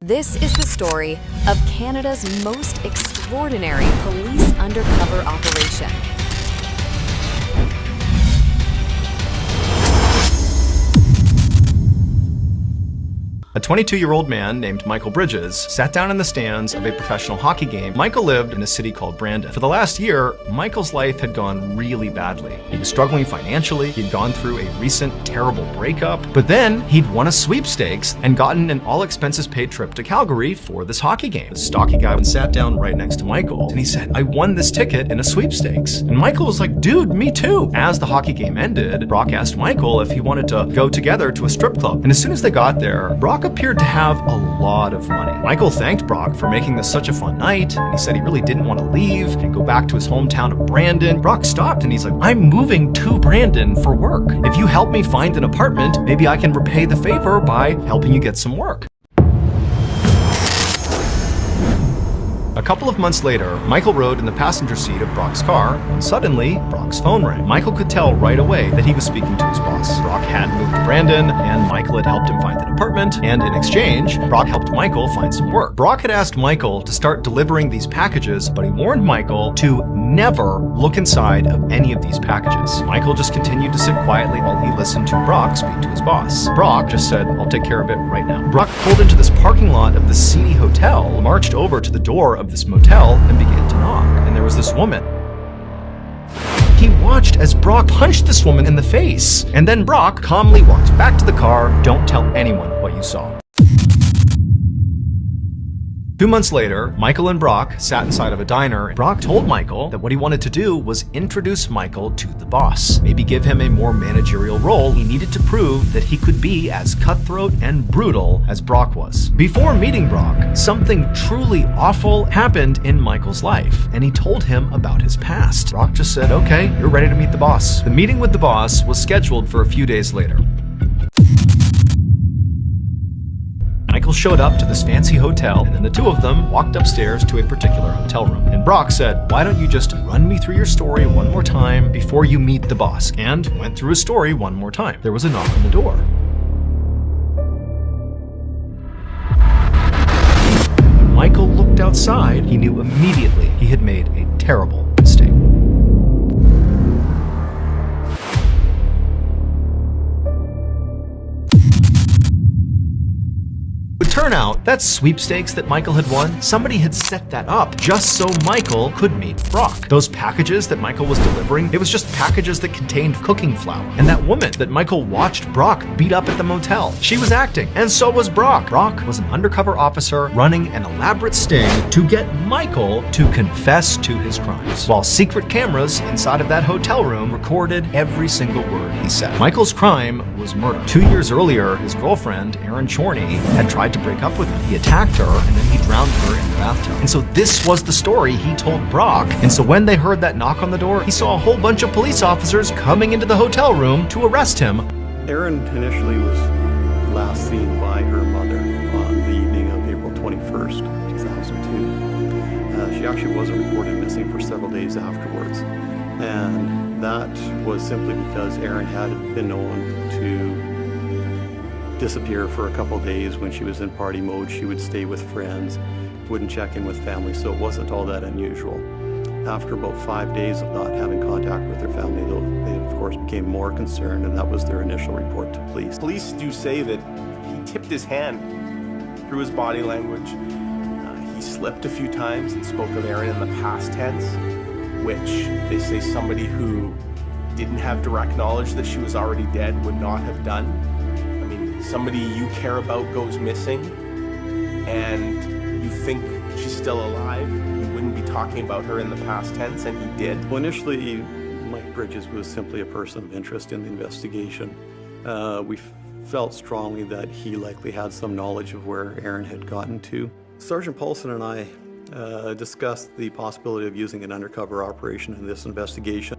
This is the story of Canada's most extraordinary police undercover operation. A 22-year-old man named Michael Bridges sat down in the stands of a professional hockey game. Michael lived in a city called Brandon. For the last year, Michael's life had gone really badly. He was struggling financially, he'd gone through a recent terrible breakup, but then he'd won a sweepstakes and gotten an all-expenses-paid trip to Calgary for this hockey game. The stocky guy sat down right next to Michael, and he said, "I won this ticket in a sweepstakes." And Michael was like, "Dude, me too." As the hockey game ended, Brock asked Michael if he wanted to go together to a strip club. And as soon as they got there, Brock appeared to have a lot of money. Michael thanked Brock for making this such a fun night, and he said he really didn't want to leave and go back to his hometown of Brandon. Brock stopped and he's like, "I'm moving to Brandon for work. If you help me find an apartment, maybe I can repay the favor by helping you get some work." A couple of months later, Michael rode in the passenger seat of Brock's car, and suddenly, Brock's phone rang. Michael could tell right away that he was speaking to his boss. Brock had moved to Brandon, and Michael had helped him find an apartment, and in exchange, Brock helped Michael find some work. Brock had asked Michael to start delivering these packages, but he warned Michael to never look inside of any of these packages. Michael just continued to sit quietly while he listened to Brock speak to his boss. Brock just said, "I'll take care of it right now." Brock pulled into this parking lot of the seedy hotel, marched over to the door of this motel, and began to knock. And there was this woman. He watched as Brock punched this woman in the face. And then Brock calmly walked back to the car. "Don't tell anyone what you saw." 2 months later, Michael and Brock sat inside of a diner. Brock told Michael that what he wanted to do was introduce Michael to the boss. Maybe give him a more managerial role. He needed to prove that he could be as cutthroat and brutal as Brock was. Before meeting Brock, something truly awful happened in Michael's life, and he told him about his past. Brock just said, "Okay, you're ready to meet the boss." The meeting with the boss was scheduled for a few days later. Michael showed up to this fancy hotel, and then the two of them walked upstairs to a particular hotel room. And Brock said, "Why don't you just run me through your story one more time before you meet the boss?" And went through his story one more time. There was a knock on the door. When Michael looked outside, he knew immediately he had made a terrible mistake. Turn out that sweepstakes that Michael had won, somebody had set that up just so Michael could meet Brock. Those packages that Michael was delivering, it was just packages that contained cooking flour. And that woman that Michael watched Brock beat up at the motel, she was acting, and so was Brock. Brock was an undercover officer running an elaborate sting to get Michael to confess to his crimes, while secret cameras inside of that hotel room recorded every single word he said. Michael's crime was murder. 2 years earlier, his girlfriend, Erin Chorney, had tried to break up with him. He attacked her, and then he drowned her in the bathtub. And so this was the story he told Brock. And so when they heard that knock on the door, he saw a whole bunch of police officers coming into the hotel room to arrest him. Erin initially was last seen by her mother on the evening of April 21st, 2002. She actually wasn't reported missing for several days afterwards. And that was simply because Erin had been known to disappear for a couple days. When she was in party mode, she would stay with friends, wouldn't check in with family, so it wasn't all that unusual. After about 5 days of not having contact with her family, though, they of course became more concerned, and that was their initial report to police. Police do say that he tipped his hand through his body language. He slipped a few times and spoke of Erin in the past tense, which they say somebody who didn't have direct knowledge that she was already dead would not have done. Somebody you care about goes missing and you think she's still alive, you wouldn't be talking about her in the past tense, and he did. Well, initially, Mike Bridges was simply a person of interest in the investigation. We felt strongly that he likely had some knowledge of where Erin had gotten to. Sergeant Paulson and I discussed the possibility of using an undercover operation in this investigation.